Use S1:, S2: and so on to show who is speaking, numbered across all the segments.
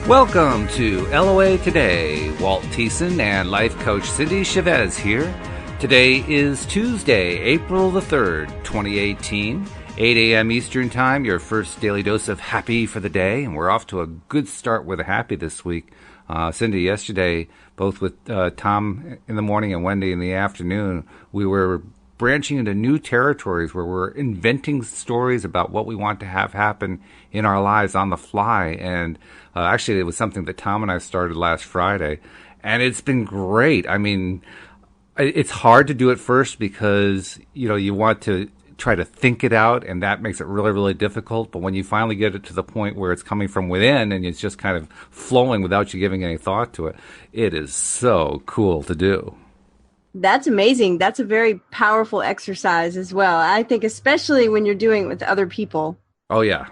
S1: Welcome to LOA Today. Walt Thiessen and life coach Cindy Chavez here. Today is Tuesday, April the 3rd, 2018, 8 a.m. Eastern Time, your first daily dose of happy for the day. And we're off to a good start with a happy this week. Cindy, yesterday, both with Tom in the morning and Wendy in the afternoon, we were branching into new territories where we're inventing stories about what we want to have happen in our lives on the fly. And actually, it was something that Tom and I started last Friday, and it's been great. I mean, it's hard to do at first because, you want to try to think it out, and that makes it really, really difficult. But when you finally get it to the point where it's coming from within and it's just kind of flowing without you giving any thought to it, it is so cool to do.
S2: That's amazing. That's a very powerful exercise as well. I think especially when you're doing it with other people.
S1: Oh, yeah.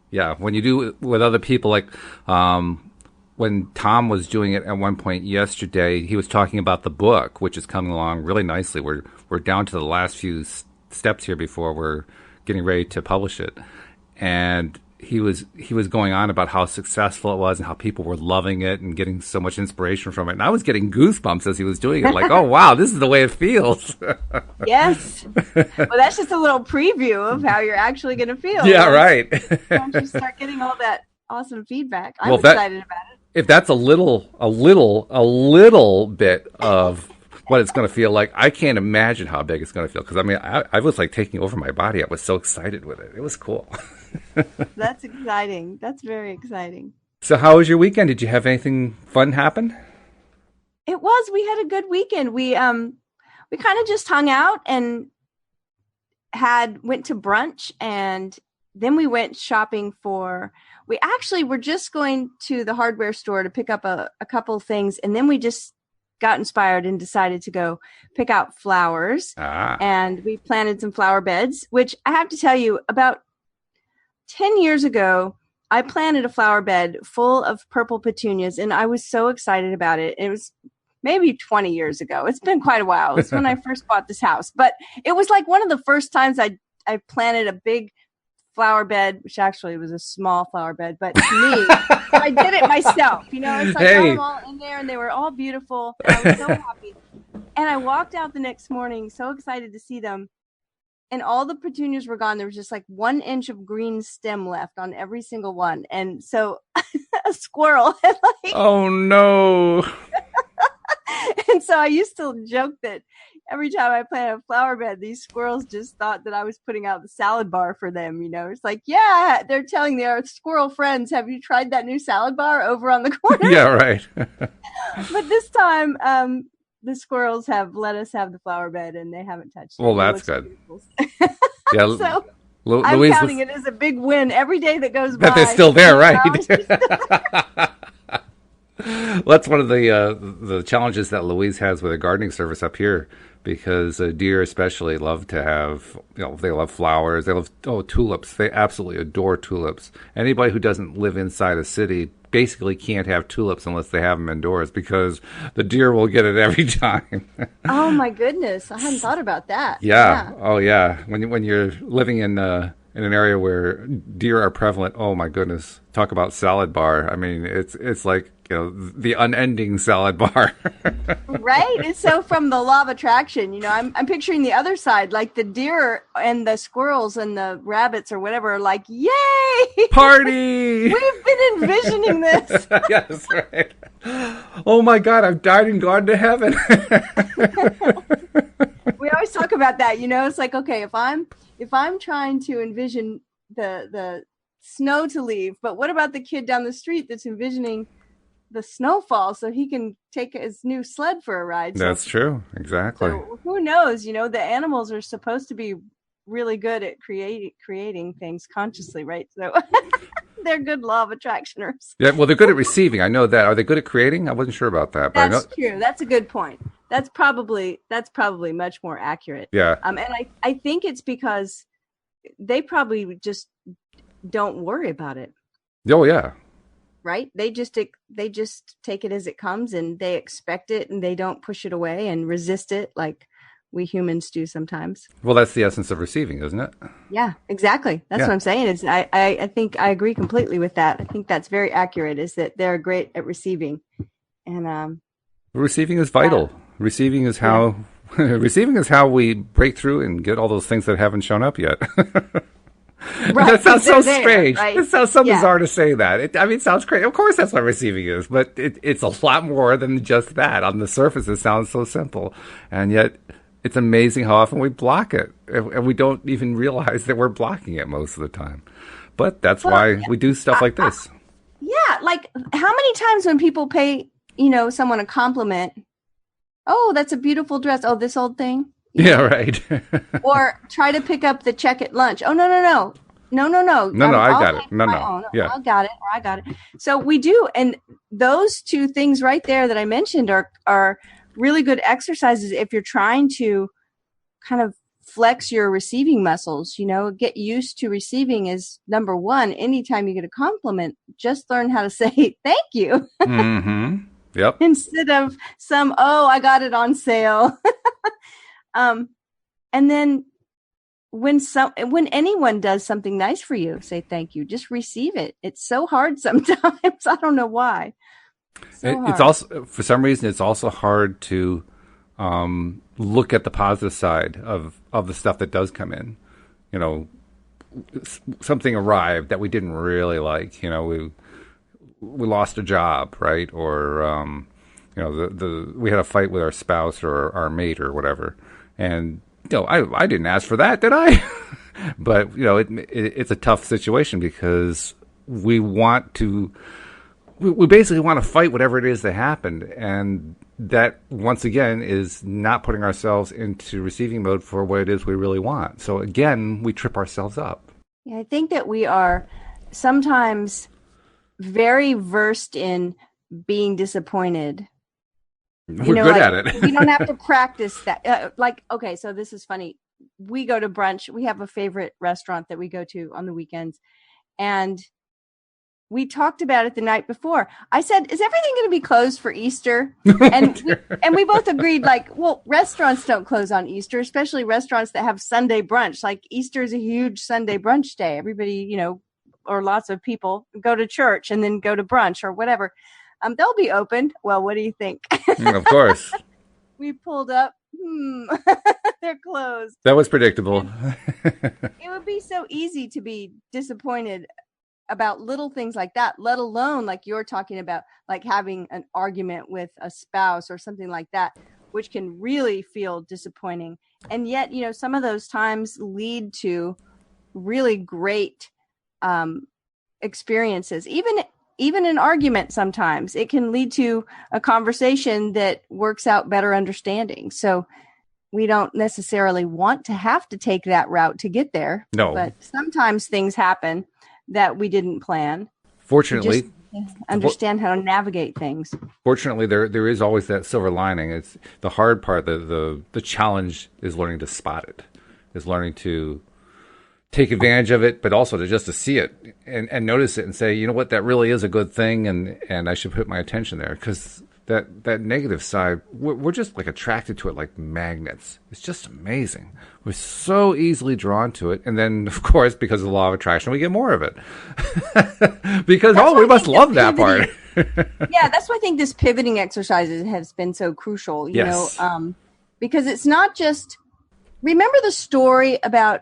S1: Yeah. When you do it with other people, like when Tom was doing it at one point yesterday, he was talking about the book, which is coming along really nicely. We're down to the last few steps here before we're getting ready to publish it. And he was going on about how successful it was and how people were loving it and getting so much inspiration from it. And I was getting goosebumps as he was doing it, like, oh, wow, this is the way it feels.
S2: Yes. Well, that's just a little preview of how you're actually going to feel.
S1: Yeah, right.
S2: Once you start getting all that awesome feedback. I'm excited about it.
S1: If that's a little bit of what it's going to feel like, I can't imagine how big it's going to feel. Because, I mean, I was like taking over my body. I was so excited with it. It was cool.
S2: That's exciting. That's very exciting.
S1: So how was your weekend? Did you have anything fun happen?
S2: It was. We had a good weekend. We kind of just hung out and went to brunch, and then we went shopping we actually were just going to the hardware store to pick up a couple things, and then we just got inspired and decided to go pick out flowers. And we planted some flower beds, which I have to tell you, about 10 years ago, I planted a flower bed full of purple petunias, and I was so excited about it. It was maybe 20 years ago. It's been quite a while. It's when I first bought this house. But it was like one of the first times I planted a big flower bed, which actually was a small flower bed. But to me, I did it myself. It's like I got them all in there, and they were all beautiful. And I was so happy. And I walked out the next morning so excited to see them. And all the petunias were gone. There was just like 1 inch of green stem left on every single one. And so a squirrel had
S1: oh no.
S2: And so I used to joke that every time I planted a flower bed, these squirrels just thought that I was putting out the salad bar for them. It's like, yeah, they're telling their squirrel friends, have you tried that new salad bar over on the corner?
S1: Yeah, right.
S2: But this time, the squirrels have let us have the flower bed, and they haven't touched it.
S1: Well, that's good. Yeah,
S2: so
S1: I'm
S2: Louise counting it as a big win every day that goes by.
S1: That they're still there, right? Well, that's one of the challenges that Louise has with a gardening service up here, because deer especially love to have, they love flowers. They love tulips. They absolutely adore tulips. Anybody who doesn't live inside a city basically can't have tulips unless they have them indoors, because the deer will get it every time.
S2: Oh my goodness, I hadn't thought about that.
S1: Yeah. Oh yeah. When you're living in an area where deer are prevalent, oh my goodness, talk about salad bar. I mean, it's like the unending salad bar.
S2: Right. And so from the law of attraction, I'm picturing the other side, like the deer and the squirrels and the rabbits or whatever are like, yay!
S1: Party!
S2: We've been envisioning this.
S1: Yes, right. Oh my God, I've died and gone to heaven.
S2: We always talk about that, it's like, okay, if I'm trying to envision the snow to leave, but what about the kid down the street that's envisioning the snowfall so he can take his new sled for a ride?
S1: That's true. Exactly.
S2: So who knows? The animals are supposed to be really good at creating things consciously, right? So they're good law of attractioners.
S1: Yeah, well, they're good at receiving. I know that. Are they good at creating? I wasn't sure about that. But
S2: That's true. That's a good point. That's probably much more accurate.
S1: Yeah.
S2: And I think it's because they probably just don't worry about it.
S1: Oh yeah.
S2: Right? They just take it as it comes, and they expect it, and they don't push it away and resist it like we humans do sometimes.
S1: Well, that's the essence of receiving, isn't it?
S2: Yeah, exactly. That's what I'm saying. Is I think I agree completely with that. I think that's very accurate, is that they're great at receiving. And
S1: receiving is vital. Receiving is how receiving is how we break through and get all those things that haven't shown up yet.
S2: Right,
S1: that sounds so
S2: there,
S1: strange.
S2: right?
S1: It sounds so bizarre to say that. It sounds crazy. Of course, that's what receiving is, but it's a lot more than just that. On the surface, it sounds so simple, and yet it's amazing how often we block it, and we don't even realize that we're blocking it most of the time. But that's why we do stuff like this.
S2: Yeah, like how many times when people pay, someone a compliment, oh, that's a beautiful dress. Oh, this old thing.
S1: Yeah, right.
S2: Or try to pick up the check at lunch. Oh, no.
S1: I got it. No. Yeah,
S2: I got it. Or I got it. So we do, and those two things right there that I mentioned are really good exercises if you're trying to kind of flex your receiving muscles. Get used to receiving is number one. Anytime you get a compliment, just learn how to say thank you.
S1: Mm-hmm. Yep.
S2: Instead of I got it on sale. And then when anyone does something nice for you, say thank you. Just receive it. It's so hard sometimes. I don't know why.
S1: It's also, for some reason, it's also hard to look at the positive side of the stuff that does come in. Something arrived that we didn't really like. We lost a job, right? Or we had a fight with our spouse or our mate or whatever. And, I didn't ask for that, did I? But, it's a tough situation because we basically want to fight whatever it is that happened. And that, once again, is not putting ourselves into receiving mode for what it is we really want. So, again, we trip ourselves up.
S2: Yeah, I think that we are sometimes very versed in being disappointed.
S1: We're good at it.
S2: We don't have to practice that. Okay, so this is funny. We go to brunch. We have a favorite restaurant that we go to on the weekends. And we talked about it the night before. I said, is everything going to be closed for Easter? And we both agreed, restaurants don't close on Easter, especially restaurants that have Sunday brunch. Like Easter is a huge Sunday brunch day. Everybody, or lots of people go to church and then go to brunch or whatever. They'll be open. Well, what do you think?
S1: Of course.
S2: We pulled up. They're closed.
S1: That was predictable.
S2: It would be so easy to be disappointed about little things like that, let alone like you're talking about, like having an argument with a spouse or something like that, which can really feel disappointing. And yet, some of those times lead to really great experiences. Even an argument, sometimes it can lead to a conversation that works out better understanding. So we don't necessarily want to have to take that route to get there.
S1: No.
S2: But sometimes things happen that we didn't plan.
S1: Fortunately,
S2: understand how to navigate things.
S1: Fortunately, there is always that silver lining. It's the hard part. The challenge is learning to spot it, is learning to take advantage of it, but also to see it and notice it and say, you know what, that really is a good thing, and I should put my attention there, because that negative side, we're just like attracted to it like magnets. It's just amazing. We're so easily drawn to it, and then of course, because of the law of attraction, we get more of it. Because we must love that part.
S2: Yeah, that's why I think this pivoting exercise has been so crucial. You know, because it's not just. Remember the story about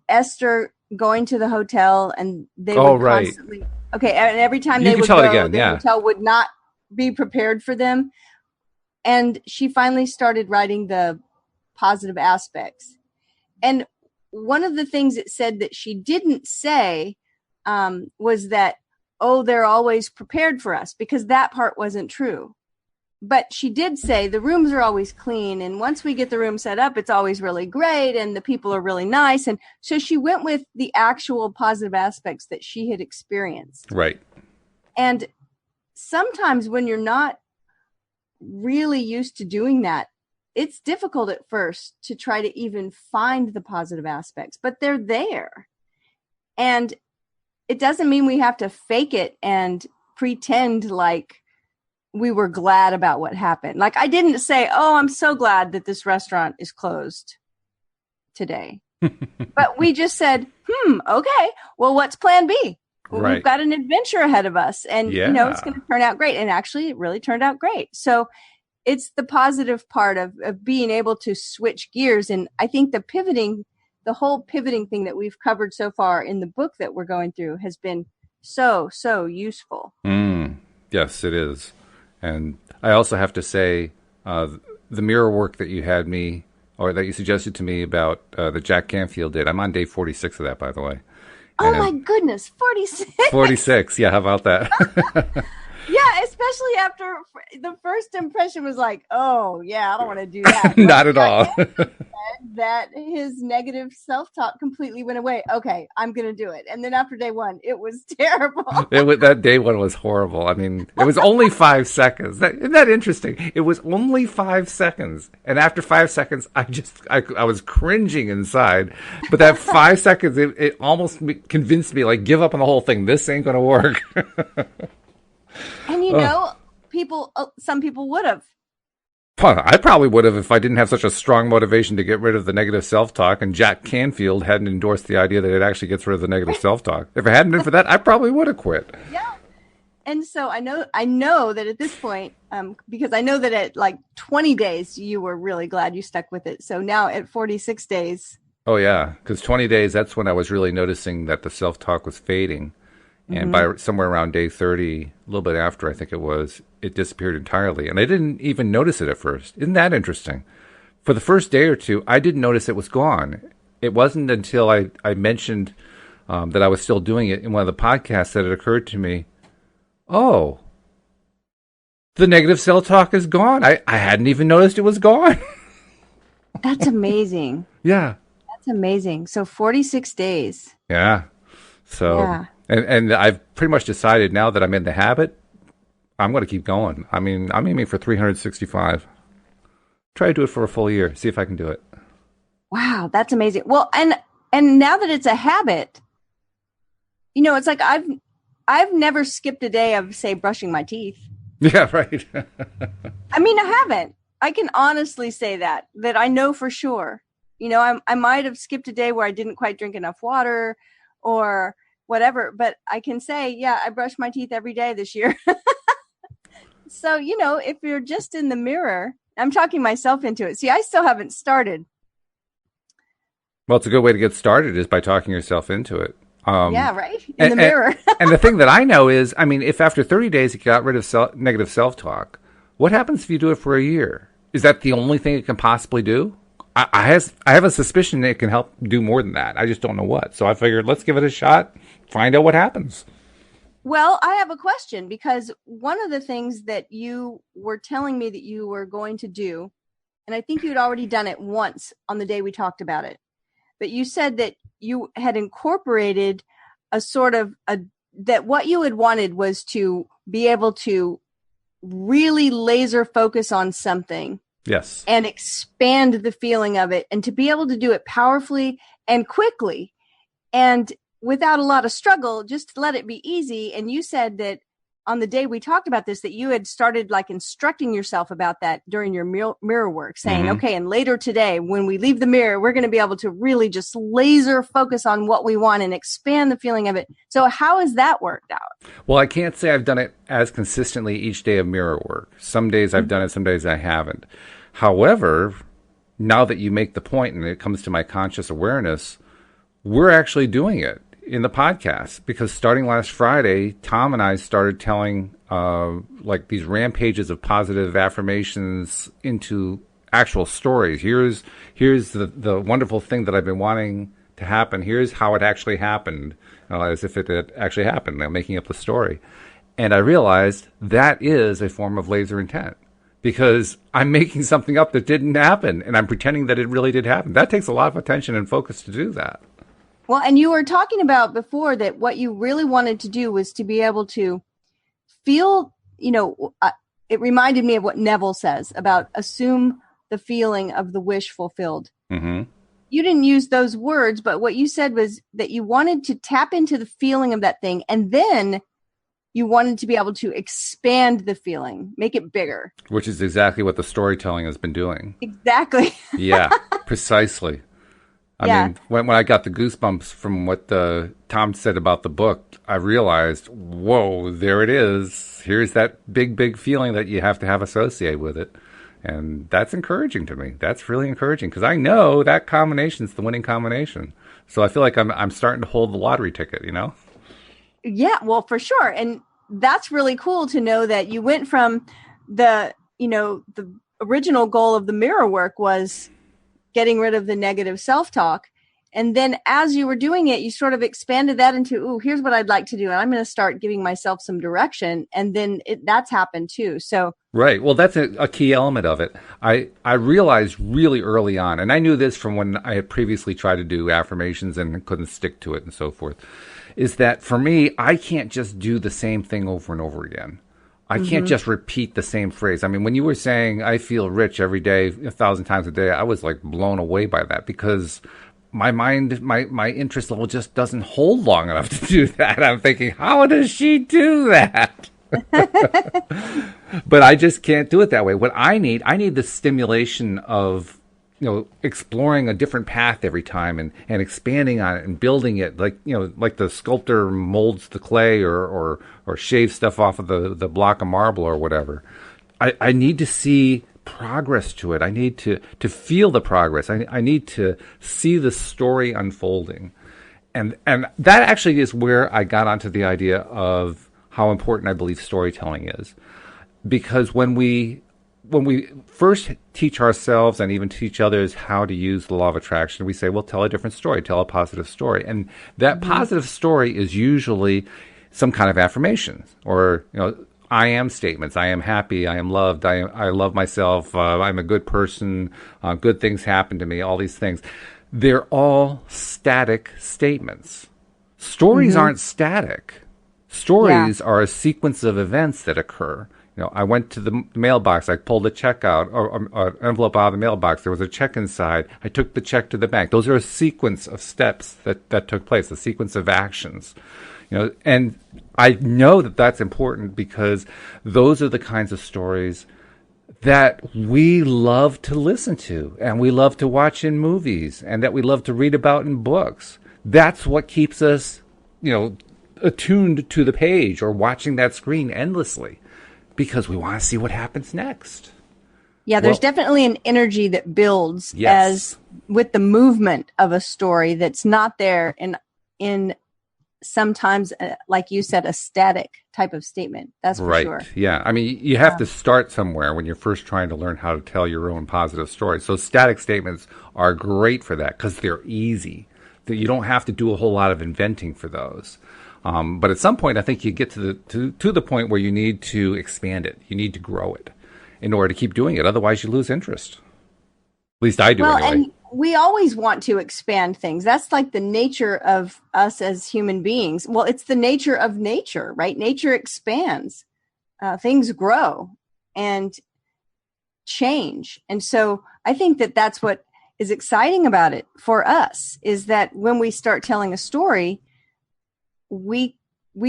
S2: Esther going to the hotel, and they would constantly and every time they would go, the hotel would not be prepared for them, and she finally started writing the positive aspects. And one of the things it said that she didn't say was that, they're always prepared for us, because that part wasn't true. But she did say the rooms are always clean, and once we get the room set up, it's always really great, and the people are really nice. And so she went with the actual positive aspects that she had experienced.
S1: Right.
S2: And sometimes when you're not really used to doing that, it's difficult at first to try to even find the positive aspects, but they're there. And it doesn't mean we have to fake it and pretend like we were glad about what happened. Like, I didn't say, oh, I'm so glad that this restaurant is closed today. But we just said, okay, well, what's plan B? Well,
S1: Right.
S2: we've got an adventure ahead of us, and
S1: Yeah.
S2: you know, it's going to turn out great. And actually, it really turned out great. So it's the positive part of being able to switch gears. And I think the whole pivoting thing that we've covered so far in the book that we're going through has been so useful.
S1: Yes, it is. And I also have to say, the mirror work that you had me, or that you suggested to me about that Jack Canfield did. I'm on day 46 of that, by the way.
S2: Oh my goodness, 46.
S1: 46, yeah, how about that?
S2: Yeah, especially after the first impression was like, oh, yeah, I don't want to do that.
S1: Not at all.
S2: That his negative self-talk completely went away. Okay, I'm going to do it. And then after day one, it was terrible.
S1: That day one was horrible. I mean, it was only 5 seconds. Isn't that interesting? It was only 5 seconds. And after 5 seconds, I was cringing inside. But that 5 seconds, it almost convinced me, like, give up on the whole thing. This ain't going to work.
S2: And you know, some people would have.
S1: I probably would have if I didn't have such a strong motivation to get rid of the negative self-talk, and Jack Canfield hadn't endorsed the idea that it actually gets rid of the negative self-talk. If it hadn't been for that, I probably would have quit.
S2: Yeah. And so I know that at this point, because I know that at like 20 days, you were really glad you stuck with it. So now at 46 days.
S1: Oh, yeah, because 20 days, that's when I was really noticing that the self-talk was fading. And by somewhere around day 30, a little bit after, I think it was, it disappeared entirely. And I didn't even notice it at first. Isn't that interesting? For the first day or two, I didn't notice it was gone. It wasn't until I mentioned that I was still doing it in one of the podcasts that it occurred to me, oh, the negative self-talk is gone. I hadn't even noticed it was gone.
S2: That's amazing.
S1: Yeah.
S2: That's amazing. So 46 days.
S1: Yeah. So...
S2: Yeah.
S1: And I've pretty much decided now that I'm in the habit, I'm going to keep going. I mean, I'm aiming for 365. Try to do it for a full year. See if I can do it.
S2: Wow, that's amazing. Well, and now that it's a habit, you know, it's like I've never skipped a day of, say, brushing my teeth.
S1: Yeah, right.
S2: I mean, I haven't. I can honestly say that I know for sure. You know, I might have skipped a day where I didn't quite drink enough water or whatever, but I can say, yeah, I brush my teeth every day this year. So, you know, if you're just in the mirror, I'm talking myself into it. See, I still haven't started.
S1: Well, it's a good way to get started is by talking yourself into it.
S2: Yeah, right? In the mirror.
S1: And the thing that I know is, I mean, if after 30 days you got rid of negative self-talk, what happens if you do it for a year? Is that the only thing it can possibly do? I have a suspicion it can help do more than that. I just don't know what. So I figured, let's give it a shot, find out what happens.
S2: Well, I have a question, because one of the things that you were telling me that you were going to do, and I think you'd already done it once on the day we talked about it, but you said that you had incorporated a sort of that what you had wanted was to be able to really laser focus on something.
S1: Yes.
S2: And expand the feeling of it, and to be able to do it powerfully and quickly and without a lot of struggle, just to let it be easy. And you said that on the day we talked about this, that you had started like instructing yourself about that during your mirror work, saying, okay, and later today, when we leave the mirror, we're going to be able to really just laser focus on what we want and expand the feeling of it. So how has that worked out?
S1: Well, I can't say I've done it as consistently each day of mirror work. Some days I've done it, some days I haven't. However, now that you make the point and it comes to my conscious awareness, we're actually doing it in the podcast, because starting last Friday, Tom and I started telling like these rampages of positive affirmations into actual stories. Here's the wonderful thing that I've been wanting to happen. Here's how it actually happened, as if it had actually happened. I'm making up the story. And I realized that is a form of laser intent, because I'm making something up that didn't happen, and I'm pretending that it really did happen. That takes a lot of attention and focus to do that.
S2: Well, and you were talking about before that what you really wanted to do was to be able to feel, you know, it reminded me of what Neville says about assume the feeling of the wish fulfilled.
S1: Mm-hmm.
S2: You didn't use those words, but what you said was that you wanted to tap into the feeling of that thing and then you wanted to be able to expand the feeling, make it bigger.
S1: Which is exactly what the storytelling has been doing.
S2: Exactly.
S1: Yeah, precisely. I mean, when I got the goosebumps from what Tom said about the book, I realized, whoa, there it is. Here's that big feeling that you have to have associated with it. And that's encouraging to me. That's really encouraging because I know that combination is the winning combination. So I feel like I'm starting to hold the lottery ticket, you know?
S2: Yeah, well, for sure. And that's really cool to know that you went from the original goal of the mirror work was getting rid of the negative self-talk. And then as you were doing it, you sort of expanded that into, ooh, here's what I'd like to do. And I'm going to start giving myself some direction. And then that's happened too. So
S1: right. Well, that's a key element of it. I realized really early on, and I knew this from when I had previously tried to do affirmations and couldn't stick to it and so forth, is that for me, I can't just do the same thing over and over again. I can't just repeat the same phrase. I mean, when you were saying I feel rich every day, 1,000 times a day, I was like blown away by that because my mind, my interest level just doesn't hold long enough to do that. I'm thinking, how does she do that? But I just can't do it that way. What I need the stimulation of, exploring a different path every time and expanding on it and building it like the sculptor molds the clay or shaves stuff off of the block of marble or whatever. I need to see progress to it. I need to feel the progress. I need to see the story unfolding. And that actually is where I got onto the idea of how important I believe storytelling is. Because when we first teach ourselves and even teach others how to use the law of attraction, we say, well, tell a different story, tell a positive story. And that positive story is usually some kind of affirmation or, I am statements. I am happy. I am loved. I love myself. I'm a good person. Good things happen to me. All these things. They're all static statements. Stories aren't static. Stories are a sequence of events that occur. I went to the mailbox. I pulled a check out, or an envelope out of the mailbox. There was a check inside. I took the check to the bank. Those are a sequence of steps that took place, a sequence of actions. And I know that that's important because those are the kinds of stories that we love to listen to and we love to watch in movies and that we love to read about in books. That's what keeps us, attuned to the page or watching that screen endlessly because we want to see what happens next.
S2: Yeah, there's definitely an energy that builds as with the movement of a story that's not there in sometimes, like you said, a static type of statement. That's for sure.
S1: Yeah. I mean, you have to start somewhere when you're first trying to learn how to tell your own positive story. So static statements are great for that because they're easy. You don't have to do a whole lot of inventing for those. But at some point, I think you get to the point where you need to expand it. You need to grow it in order to keep doing it. Otherwise, you lose interest. At least I do anyway.
S2: And we always want to expand things. That's like the nature of us as human beings. Well, it's the nature of nature, right? Nature expands. Things grow and change. And so I think that that's what is exciting about it for us is that when we start telling a story, we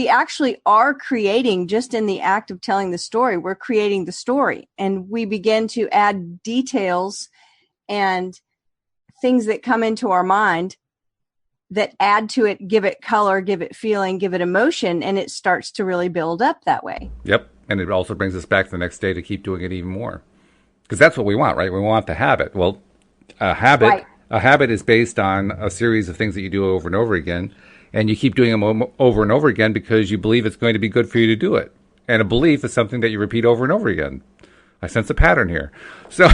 S2: actually are creating, just in the act of telling the story, we're creating the story. And we begin to add details and things that come into our mind that add to it, give it color, give it feeling, give it emotion, and it starts to really build up that way.
S1: Yep. And it also brings us back the next day to keep doing it even more. Because that's what we want, right? We want the habit. Well, a habit is based on a series of things that you do over and over again. And you keep doing them over and over again because you believe it's going to be good for you to do it. And a belief is something that you repeat over and over again. I sense a pattern here. So,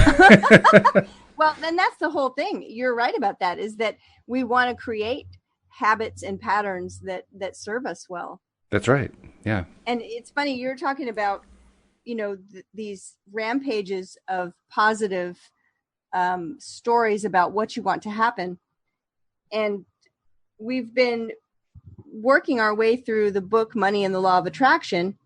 S2: well, then that's the whole thing. You're right about that, is that we want to create habits and patterns that serve us well.
S1: That's right. Yeah.
S2: And it's funny, you're talking about, these rampages of positive stories about what you want to happen. And we've been working our way through the book Money and the Law of Attraction,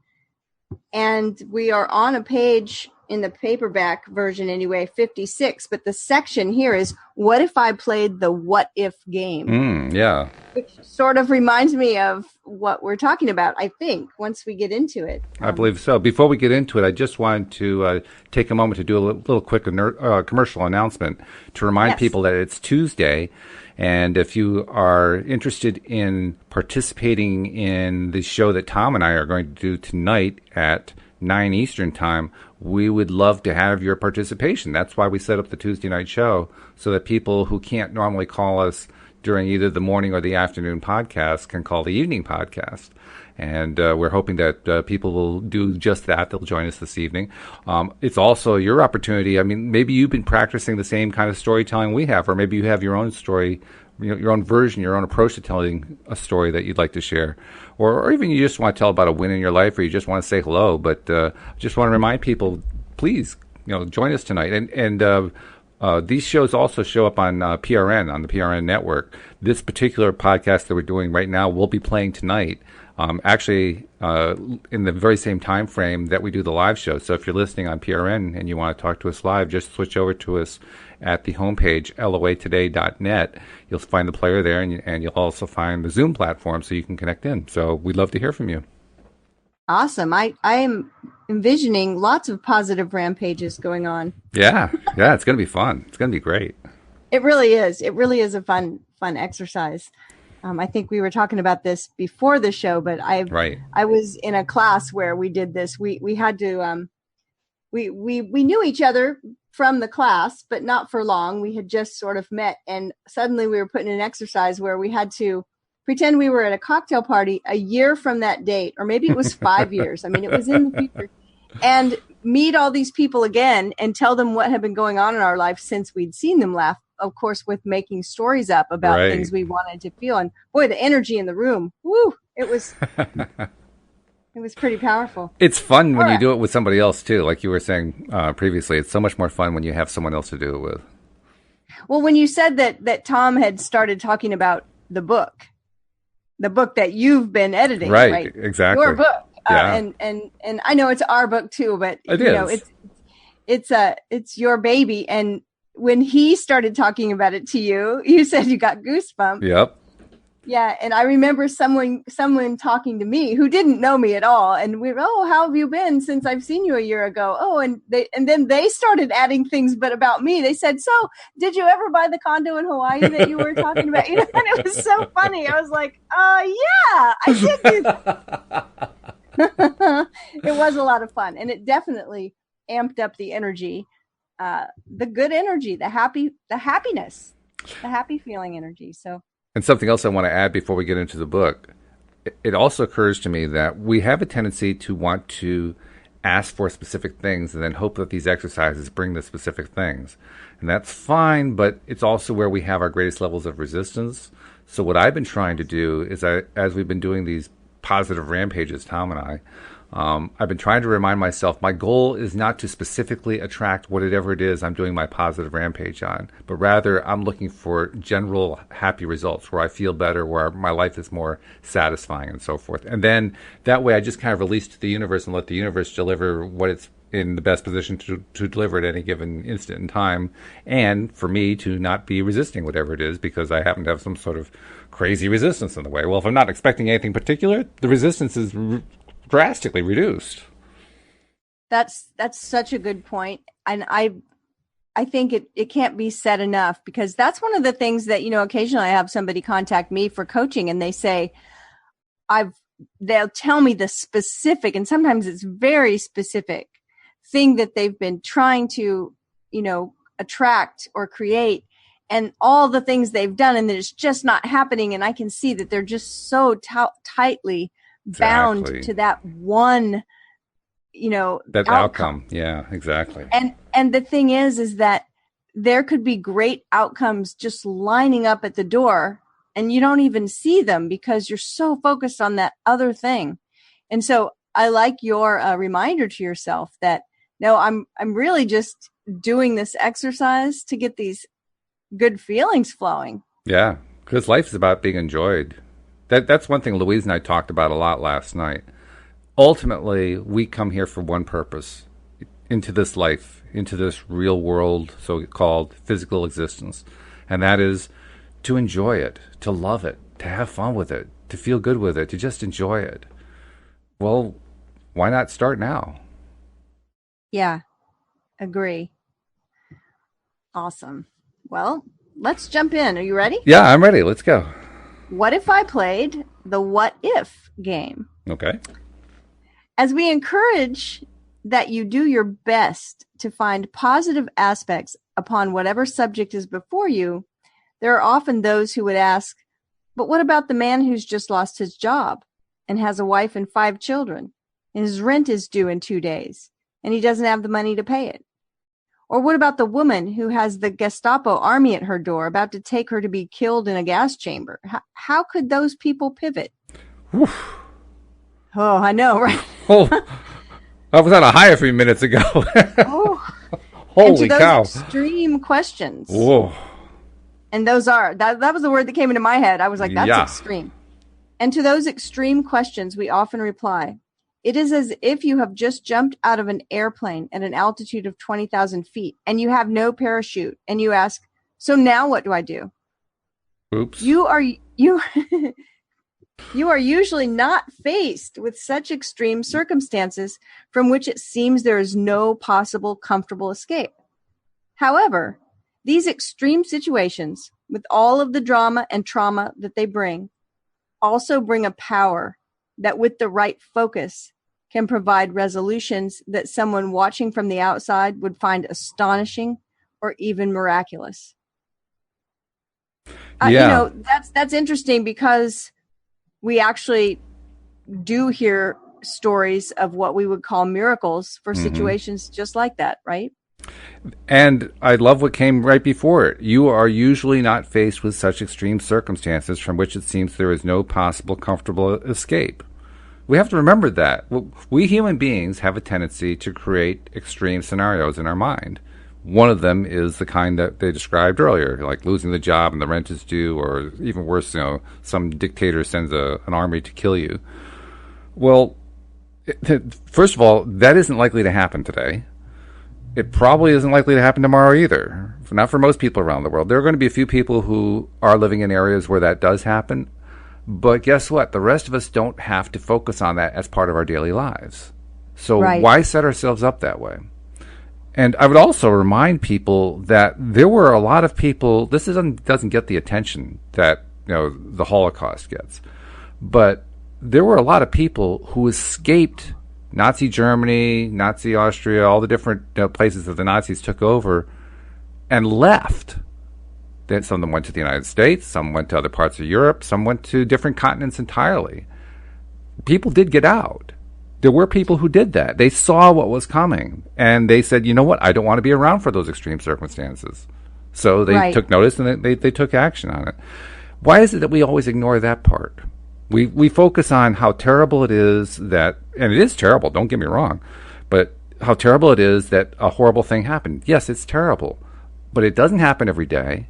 S2: and we are on a page in the paperback version anyway, 56. But the section here is, what if I played the what if game?
S1: Yeah.
S2: Which sort of reminds me of what we're talking about, I think, once we get into it.
S1: I believe so. Before we get into it, I just wanted to take a moment to do a little quick commercial announcement to remind people that it's Tuesday. And if you are interested in participating in the show that Tom and I are going to do tonight at 9 Eastern time, we would love to have your participation. That's why we set up the Tuesday night show, so that people who can't normally call us during either the morning or the afternoon podcast can call the evening podcast. And we're hoping that people will do just that. They'll join us this evening. It's also your opportunity. I mean, maybe you've been practicing the same kind of storytelling we have, or maybe you have your own story, your own version, your own approach to telling a story that you'd like to share. Or even you just want to tell about a win in your life, or you just want to say hello. But just want to remind people, please, join us tonight. And these shows also show up on PRN, on the PRN network. This particular podcast that we're doing right now will be playing tonight. Actually, in the very same time frame that we do the live show. So if you're listening on PRN and you want to talk to us live, just switch over to us at the homepage, loatoday.net. You'll find the player there, and you'll also find the Zoom platform so you can connect in. So we'd love to hear from you.
S2: Awesome. I am envisioning lots of positive rampages going on.
S1: Yeah, it's going to be fun. It's going to be great.
S2: It really is. It really is a fun exercise. I think we were talking about this before the show, but I was in a class where we did this. We had to we knew each other from the class, but not for long. We had just sort of met, and suddenly we were put in an exercise where we had to pretend we were at a cocktail party a year from that date, or maybe it was 5 years. I mean, it was in the future, and meet all these people again and tell them what had been going on in our life since we'd seen them laugh. Of course, with making stories up about things we wanted to feel. And boy, the energy in the room, woo, it was pretty powerful.
S1: It's fun when you do it with somebody else too. Like you were saying previously, it's so much more fun when you have someone else to do it with.
S2: Well, when you said that Tom had started talking about the book that you've been editing, right?
S1: Exactly.
S2: Your book. And I know it's our book too, but it's your baby. And when he started talking about it to you, you said you got goosebumps.
S1: Yep.
S2: Yeah, and I remember someone talking to me who didn't know me at all, and we were, how have you been since I've seen you a year ago? Oh, and then they started adding things, but about me. They said, so did you ever buy the condo in Hawaii that you were talking about? And it was so funny. I was like, yeah, I did do that. It was a lot of fun, and it definitely amped up the energy. The good energy, the happiness, the happy feeling energy. So,
S1: and something else I want to add before we get into the book, it also occurs to me that we have a tendency to want to ask for specific things and then hope that these exercises bring the specific things. And that's fine, but it's also where we have our greatest levels of resistance. So what I've been trying to do is, as we've been doing these positive rampages, Tom and I, I've been trying to remind myself my goal is not to specifically attract whatever it is I'm doing my positive rampage on, but rather I'm looking for general happy results where I feel better, where my life is more satisfying and so forth. And then that way I just kind of release to the universe and let the universe deliver what it's in the best position to deliver at any given instant in time, and for me to not be resisting whatever it is because I happen to have some sort of crazy resistance in the way. Well, if I'm not expecting anything particular, the resistance is drastically reduced.
S2: That's such a good point. And I think it can't be said enough, because that's one of the things that, occasionally I have somebody contact me for coaching and they say, they'll tell me the specific, and sometimes it's very specific thing that they've been trying to, attract or create, and all the things they've done, and that it's just not happening. And I can see that they're just so tightly bound to that one,
S1: that outcome. Yeah, exactly.
S2: And the thing is that there could be great outcomes just lining up at the door, and you don't even see them because you're so focused on that other thing. And so I like your reminder to yourself that, no, I'm really just doing this exercise to get these good feelings flowing.
S1: Yeah, because life is about being enjoyed. That's one thing Louise and I talked about a lot last night. Ultimately, we come here for one purpose, into this life, into this real world, so-called physical existence. And that is to enjoy it, to love it, to have fun with it, to feel good with it, to just enjoy it. Well, why not start now?
S2: Yeah, agree. Awesome. Well, let's jump in. Are you ready?
S1: Yeah, I'm ready. Let's go.
S2: What if I played the what if game?
S1: Okay.
S2: As we encourage that you do your best to find positive aspects upon whatever subject is before you, there are often those who would ask, but what about the man who's just lost his job and has a wife and 5 children, and his rent is due in 2 days, and he doesn't have the money to pay it? Or what about the woman who has the Gestapo army at her door about to take her to be killed in a gas chamber? How could those people pivot?
S1: Oof.
S2: Oh, I know, right?
S1: Oh, I was on a high a few minutes ago.
S2: Oh.
S1: Holy
S2: and to those
S1: cow.
S2: extreme questions.
S1: Whoa.
S2: And those are, that was the word that came into my head. I was like, that's extreme. And to those extreme questions, we often reply, it is as if you have just jumped out of an airplane at an altitude of 20,000 feet and you have no parachute. And you ask, so now what do I do?
S1: Oops.
S2: You are usually not faced with such extreme circumstances from which it seems there is no possible comfortable escape. However, these extreme situations, with all of the drama and trauma that they bring, also bring a power that with the right focus can provide resolutions that someone watching from the outside would find astonishing or even miraculous.
S1: Yeah.
S2: That's interesting because we actually do hear stories of what we would call miracles for situations just like that, right?
S1: And I love what came right before it. You are usually not faced with such extreme circumstances from which it seems there is no possible comfortable escape. We have to remember that. We human beings have a tendency to create extreme scenarios in our mind. One of them is the kind that they described earlier, like losing the job and the rent is due, or even worse, some dictator sends an army to kill you. Well, first of all, that isn't likely to happen today. It probably isn't likely to happen tomorrow either. Not for most people around the world. There are going to be a few people who are living in areas where that does happen. But guess what? The rest of us don't have to focus on that as part of our daily lives. So why set ourselves up that way? And I would also remind people that there were a lot of people, this doesn't get the attention that the Holocaust gets, but there were a lot of people who escaped Nazi Germany, Nazi Austria, all the different places that the Nazis took over and left. Then some of them went to the United States, some went to other parts of Europe, some went to different continents entirely. People did get out. There were people who did that. They saw what was coming, and they said, you know what, I don't want to be around for those extreme circumstances. So they took notice, and they took action on it. Why is it that we always ignore that part? We focus on how terrible it is that, and it is terrible, don't get me wrong, but how terrible it is that a horrible thing happened. Yes, it's terrible, but it doesn't happen every day,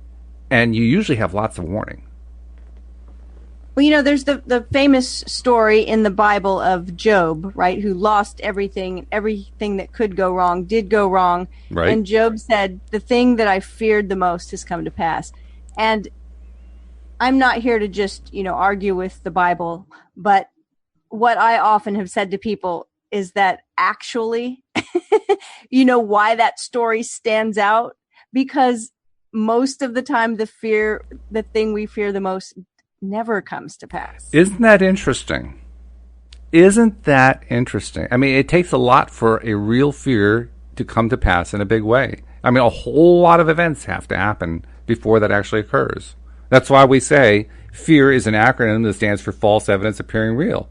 S1: and you usually have lots of warning.
S2: Well, there's the famous story in the Bible of Job, right, who lost everything that could go wrong, did go wrong. Right. And Job said, the thing that I feared the most has come to pass. And I'm not here to just, argue with the Bible, but what I often have said to people is that actually, why that story stands out? Because most of the time the thing we fear the most never comes to pass.
S1: Isn't that interesting? I mean, it takes a lot for a real fear to come to pass in a big way. I mean, a whole lot of events have to happen before that actually occurs. That's why we say fear is an acronym that stands for false evidence appearing real.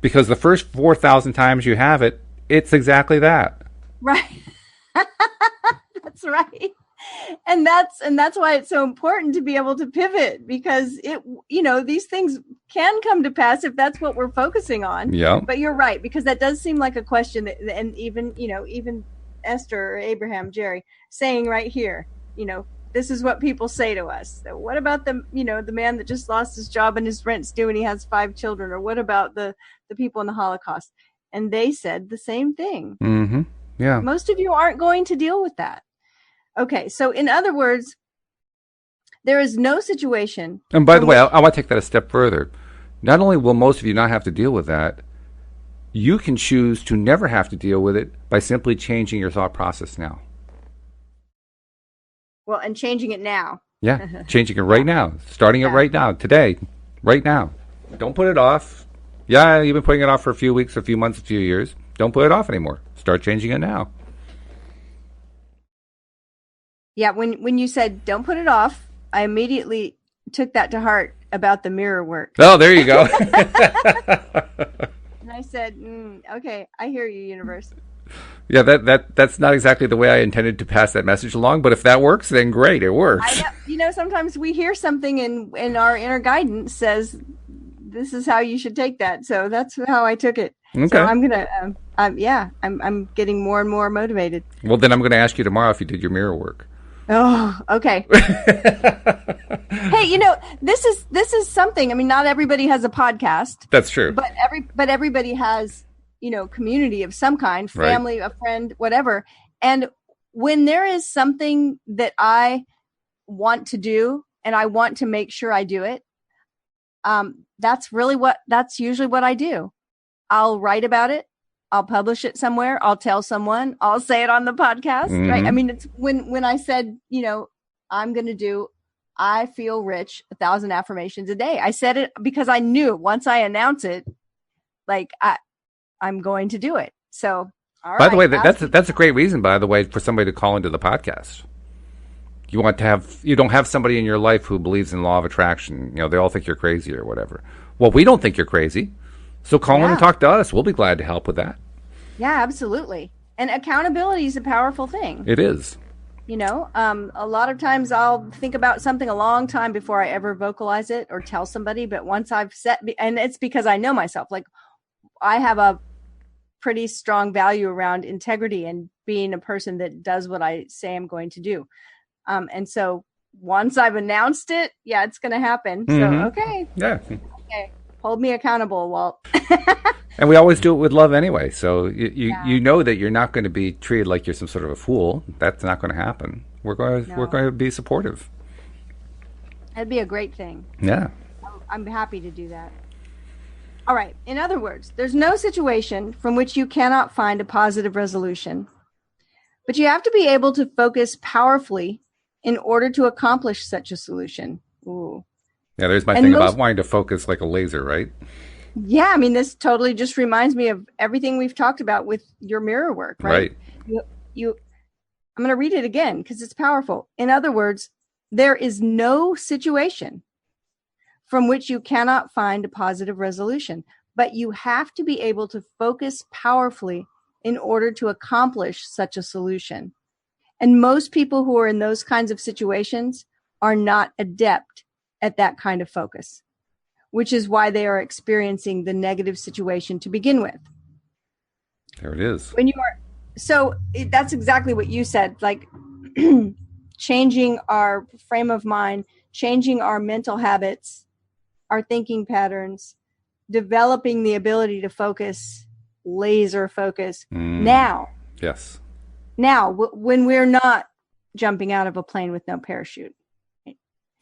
S1: Because the first 4,000 times you have it, it's exactly that.
S2: Right. That's right. And that's why it's so important to be able to pivot, because these things can come to pass if that's what we're focusing on.
S1: Yeah.
S2: But you're right, because that does seem like a question that, and even Esther or Abraham, Jerry, saying right here, this is what people say to us. So what about the man that just lost his job and his rent's due and he has 5 children? Or what about the people in the Holocaust? And they said the same thing.
S1: Mm-hmm. Yeah.
S2: Most of you aren't going to deal with that. Okay, so in other words, there is no situation.
S1: And by the way, I want to take that a step further. Not only will most of you not have to deal with that, you can choose to never have to deal with it by simply changing your thought process now.
S2: Well, and changing it now.
S1: Yeah, changing it right now. Starting it right now, today, right now. Don't put it off. Yeah, you've been putting it off for a few weeks, a few months, a few years. Don't put it off anymore. Start changing it now.
S2: Yeah, when you said don't put it off, I immediately took that to heart about the mirror work.
S1: Oh, there you go.
S2: And I said, okay, I hear you, universe.
S1: Yeah, that's not exactly the way I intended to pass that message along, but if that works, then great, it works.
S2: I know, sometimes we hear something and our inner guidance says, this is how you should take that. So that's how I took it.
S1: Okay.
S2: So I'm going to, I'm getting more and more motivated.
S1: Well, then I'm going to ask you tomorrow if you did your mirror work.
S2: Oh, okay. Hey, this is something. I mean, not everybody has a podcast.
S1: That's true.
S2: But everybody has, community of some kind, family, right. A friend, whatever. And when there is something that I want to do and I want to make sure I do it, that's usually what I do. I'll write about it. I'll publish it somewhere. I'll tell someone. I'll say it on the podcast. Mm-hmm. Right. I mean, it's when I said, I'm going to do, I feel rich, 1,000 affirmations a day. I said it because I knew once I announce it, like I'm going to do it. So, all right.
S1: By the way, that's a great reason, by the way, for somebody to call into the podcast. You don't have somebody in your life who believes in law of attraction. They all think you're crazy or whatever. Well, we don't think you're crazy. So call in and talk to us. We'll be glad to help with that.
S2: Yeah, absolutely. And accountability is a powerful thing.
S1: It is.
S2: A lot of times I'll think about something a long time before I ever vocalize it or tell somebody. But once I've and it's because I know myself, like I have a pretty strong value around integrity and being a person that does what I say I'm going to do. And so once I've announced it, it's going to happen. Mm-hmm. So, okay.
S1: Yeah.
S2: Okay. Hold me accountable, Walt.
S1: And we always do it with love anyway. So you know that you're not going to be treated like you're some sort of a fool. That's not going to happen. We're going to be supportive.
S2: That'd be a great thing.
S1: Yeah.
S2: I'm happy to do that. All right. In other words, there's no situation from which you cannot find a positive resolution, but you have to be able to focus powerfully in order to accomplish such a solution. Ooh.
S1: Yeah, there's my thing about wanting to focus like a laser, right?
S2: Yeah, I mean, this totally just reminds me of everything we've talked about with your mirror work, right? I'm going to read it again because it's powerful. In other words, there is no situation from which you cannot find a positive resolution, but you have to be able to focus powerfully in order to accomplish such a solution. And most people who are in those kinds of situations are not adept at that kind of focus, which is why they are experiencing the negative situation to begin with.
S1: There it is.
S2: That's exactly what you said, like changing our frame of mind, changing our mental habits, our thinking patterns, developing the ability to focus, laser focus now.
S1: Yes.
S2: Now, when we're not jumping out of a plane with no parachute.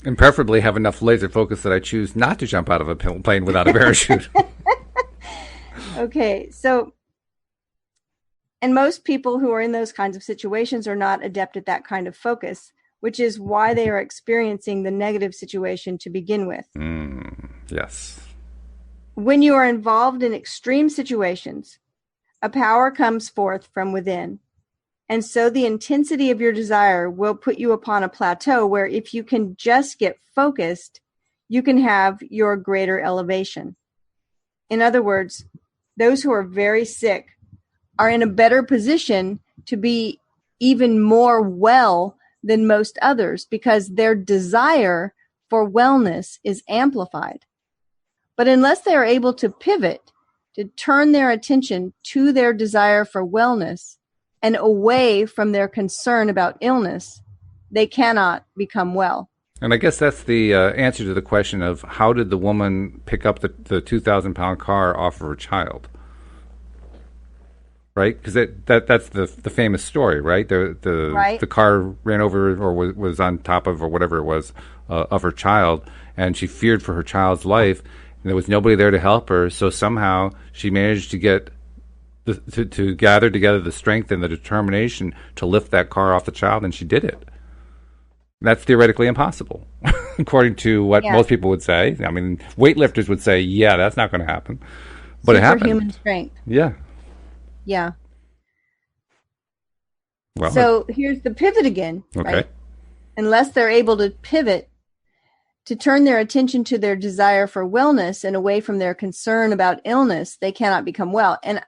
S1: And preferably have enough laser focus that I choose not to jump out of a plane without a parachute.
S2: Okay, and most people who are in those kinds of situations are not adept at that kind of focus, which is why they are experiencing the negative situation to begin with.
S1: Yes.
S2: When you are involved in extreme situations, a power comes forth from within. And so the intensity of your desire will put you upon a plateau where if you can just get focused, you can have your greater elevation. In other words, those who are very sick are in a better position to be even more well than most others because their desire for wellness is amplified. But unless they are able to pivot, to turn their attention to their desire for wellness, and away from their concern about illness, they cannot become well.
S1: And I guess that's the answer to the question of how did the woman pick up the 2,000-pound car off of her child? right? Because that's the famous story, right?
S2: Right.
S1: The car ran over or was on top of or whatever it was of her child, and she feared for her child's life, and there was nobody there to help her. So somehow she managed to get to gather together the strength and the determination to lift that car off the child, and she did it. That's theoretically impossible, according to what most people would say. I mean, weightlifters would say, "Yeah, that's not going to happen," but it happened.
S2: Superhuman strength.
S1: Yeah.
S2: Yeah.
S1: Well,
S2: so here's the pivot again.
S1: Okay.
S2: Right? Unless they're able to pivot to turn their attention to their desire for wellness and away from their concern about illness, they cannot become well. And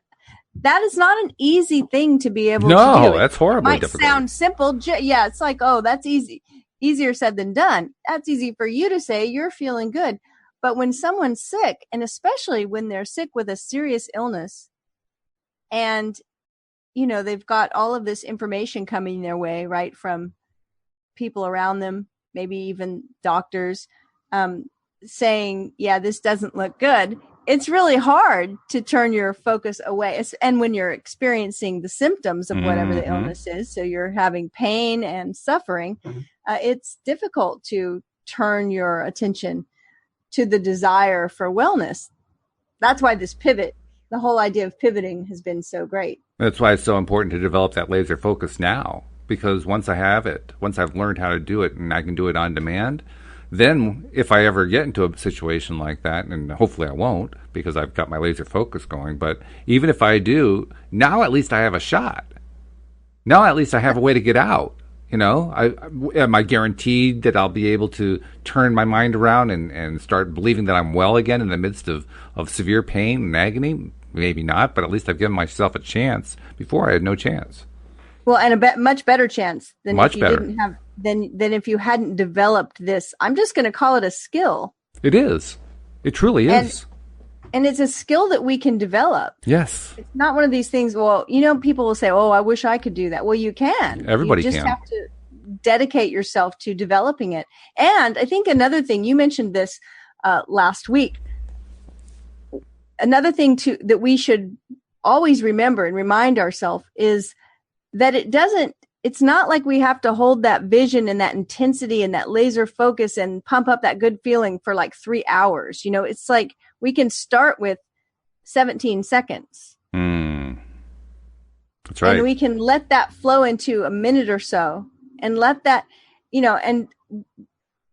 S2: that is not an easy thing to be able to do.
S1: No, that's horribly difficult.
S2: It might sound simple. Yeah, it's like, oh, that's easy. Easier said than done. That's easy for you to say. You're feeling good. But when someone's sick, and especially when they're sick with a serious illness, and, you know, they've got all of this information coming their way, right, from people around them, maybe even doctors, saying, yeah, this doesn't look good. It's really hard to turn your focus away. And when you're experiencing the symptoms of whatever the illness is, so you're having pain and suffering, it's difficult to turn your attention to the desire for wellness. That's why this pivot, the whole idea of pivoting, has been so great.
S1: That's why it's so important to develop that laser focus now, because once I have it, once I've learned how to do it and I can do it on demand, then if I ever get into a situation like that, and hopefully I won't because I've got my laser focus going, but even if I do, now at least I have a shot. Now at least I have a way to get out. You know, am I guaranteed that I'll be able to turn my mind around and start believing that I'm well again in the midst of severe pain and agony? Maybe not, but at least I've given myself a chance. Before I had no chance.
S2: Well, and a much better chance than
S1: much
S2: if you
S1: better.
S2: didn't have than if you hadn't developed this. I'm just going to call it a skill.
S1: It is. It truly is.
S2: And it's a skill that we can develop.
S1: Yes.
S2: It's not one of these things, well, you know, people will say, oh, I wish I could do that. Well, you can.
S1: Everybody can.
S2: You just have to dedicate yourself to developing it. And I think another thing, you mentioned this last week, another thing that we should always remember and remind ourselves is that it's not like we have to hold that vision and that intensity and that laser focus and pump up that good feeling for like 3 hours. You know, it's like we can start with 17 seconds.
S1: That's right.
S2: And we can let that flow into a minute or so and let that, you know, and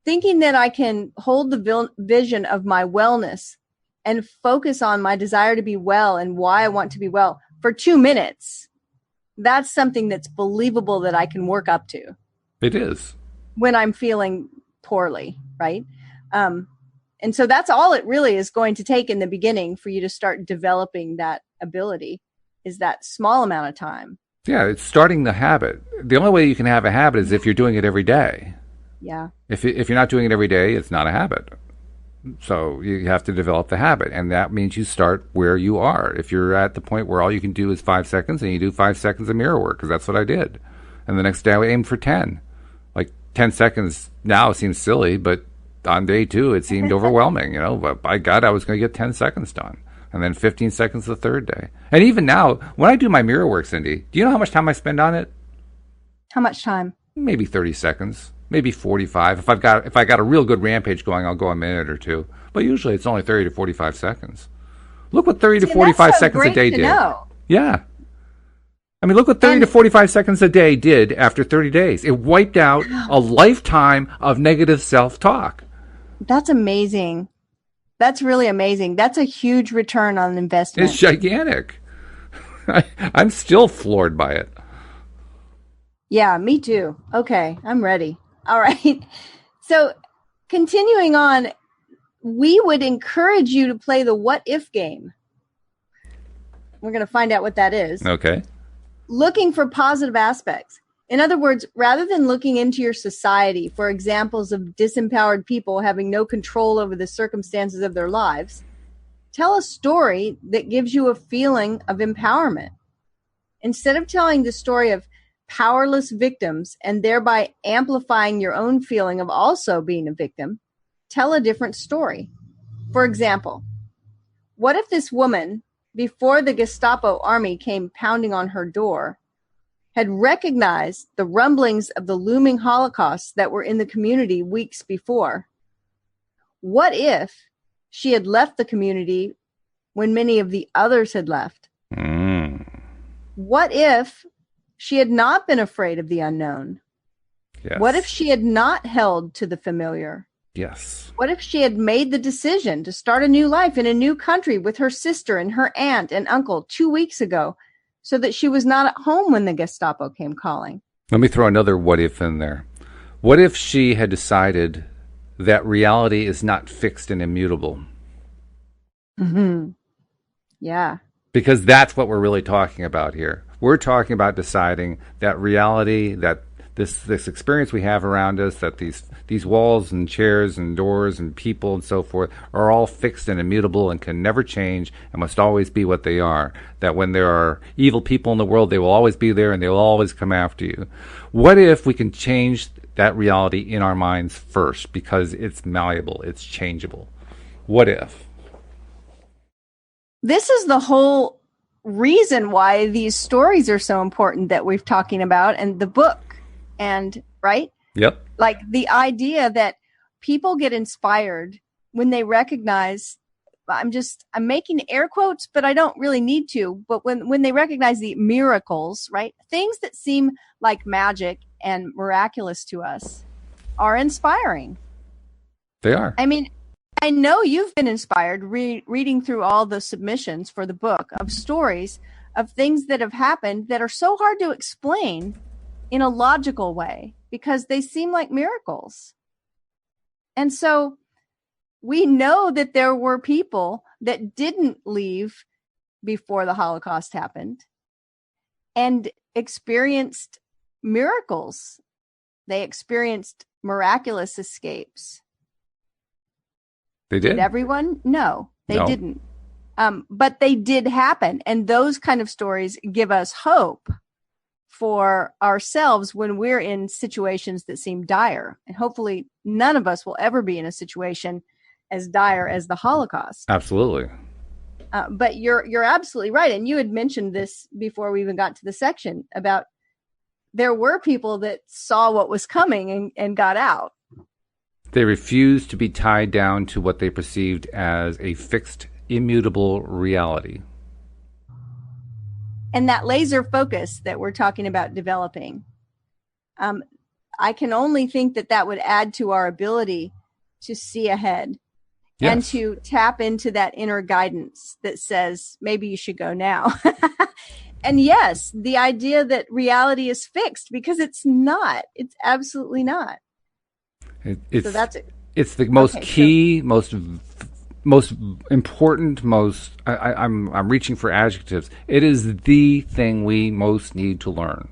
S2: thinking that I can hold the vision of my wellness and focus on my desire to be well and why I want to be well for 2 minutes. That's something that's believable that I can work up to.
S1: It is. When
S2: I'm feeling poorly, right? And so that's all it really is going to take in the beginning for you to start developing that ability, is that small amount of time.
S1: Yeah, it's starting the habit. The only way you can have a habit is if you're doing it every day.
S2: Yeah.
S1: If you're not doing it every day, it's not a habit. So you have to develop the habit, and that means you start where you are. If you're at the point where all you can do is 5 seconds, and you do 5 seconds of mirror work, because that's what I did. And the next day I aimed for 10. Like 10 seconds now seems silly, but on day 2 it seemed overwhelming. You know, but by God, I was going to get 10 seconds done. And then 15 seconds the third day. And even now, when I do my mirror work, Cindy, do you know how much time I spend on it?
S2: How much time?
S1: Maybe 30 seconds. Maybe 45. If I got a real good rampage going, I'll go a minute or two. But usually it's only 30 to 45 seconds. Look what 30 to 45 seconds a day did.
S2: Know.
S1: Yeah. I mean, look what 30 to 45 seconds a day did after 30 days. It wiped out a lifetime of negative self-talk.
S2: That's amazing. That's really amazing. That's a huge return on investment.
S1: It's gigantic. I'm still floored by it.
S2: Yeah, me too. Okay, I'm ready. All right. So continuing on, we would encourage you to play the what if game. We're going to find out what that is.
S1: Okay.
S2: Looking for positive aspects. In other words, rather than looking into your society for examples of disempowered people having no control over the circumstances of their lives, tell a story that gives you a feeling of empowerment. Instead of telling the story of powerless victims and thereby amplifying your own feeling of also being a victim, tell a different story. For example, what if this woman before the Gestapo army came pounding on her door, had recognized the rumblings of the looming Holocaust that were in the community weeks before? What if she had left the community when many of the others had left? What if she had not been afraid of the unknown?
S1: Yes.
S2: What if she had not held to the familiar?
S1: Yes.
S2: What if she had made the decision to start a new life in a new country with her sister and her aunt and uncle 2 weeks ago so that she was not at home when the Gestapo came calling?
S1: Let me throw another what if in there. What if she had decided that reality is not fixed and immutable?
S2: Mm-hmm. Yeah.
S1: Because that's what we're really talking about here. We're talking about deciding that reality, that this experience we have around us, that these walls and chairs and doors and people and so forth are all fixed and immutable and can never change and must always be what they are. That when there are evil people in the world, they will always be there and they will always come after you. What if we can change that reality in our minds first, because it's malleable, it's changeable? What if?
S2: This is the whole reason why these stories are so important that we've talking about, and the book, and right?
S1: Yep.
S2: Like the idea that people get inspired when they recognize, I'm making air quotes, but I don't really need to, but when they recognize the miracles, right? Things that seem like magic and miraculous to us are inspiring.
S1: They are.
S2: I mean, I know you've been inspired reading through all the submissions for the book of stories of things that have happened that are so hard to explain in a logical way because they seem like miracles. And so we know that there were people that didn't leave before the Holocaust happened and experienced miracles. They experienced miraculous escapes.
S1: They did?
S2: Did everyone? No, they didn't. But they did happen. And those kind of stories give us hope for ourselves when we're in situations that seem dire. And hopefully none of us will ever be in a situation as dire as the Holocaust.
S1: Absolutely.
S2: But you're absolutely right. And you had mentioned this before we even got to the section about there were people that saw what was coming and got out.
S1: They refused to be tied down to what they perceived as a fixed, immutable reality.
S2: And that laser focus that we're talking about developing, I can only think that would add to our ability to see ahead. Yes. And to tap into that inner guidance that says, maybe you should go now. And yes, the idea that reality is fixed, because it's not. It's absolutely not.
S1: It's,
S2: so that's it.
S1: It's the most key, most important, I'm reaching for adjectives. It is the thing we most need to learn.